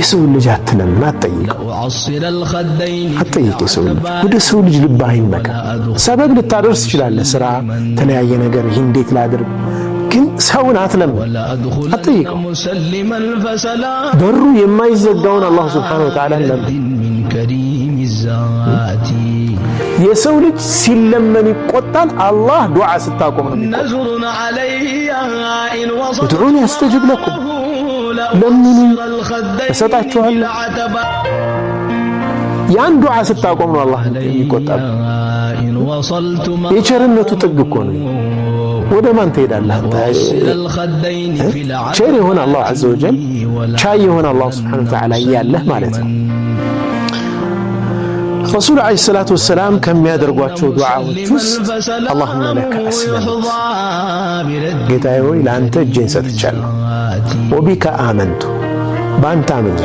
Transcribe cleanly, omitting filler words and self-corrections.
የሰው ልጅ አትለምን አትጠይቀው የሰው ልጅ ወደ ሰው ልጅ ልብህ አይመካ ሰበብ ልታደርስ ትችላለህ ስራ ተለያየ ነገር ይሄን እንዴት ላድርግ ግን ሰውን አትለምን አትጠይቀው በሩ የማይዘጋውን አላህ Subhanahu Wa Ta'ala ለምን የሰው ልጅ ሲለመን ይቆጣል አላህ ዱዓ ስታቆም ነው የሚቆጣው ዱዓን ያስተጅብ ለኩም ለምኑ እሰጣችኋለሁ ያን ዱዓ ስታቆም ነው አላህ የሚቆጣው የቸርነቱ ጥግ እኮ ነው ወደ ማን ትሄዳለህ አንተ ቸር የሆነ አላህ عز وجل ቻይ የሆነ አላህ Subhanahu Wa Ta'ala ያለህ ማለት ነው رسول عليه الصلاة والسلام كم يدرقوا دعاء وجست اللهم لك أسلمت قلت أيوه إلى أنت جنسة الجنة وبك آمنت بأنت آمن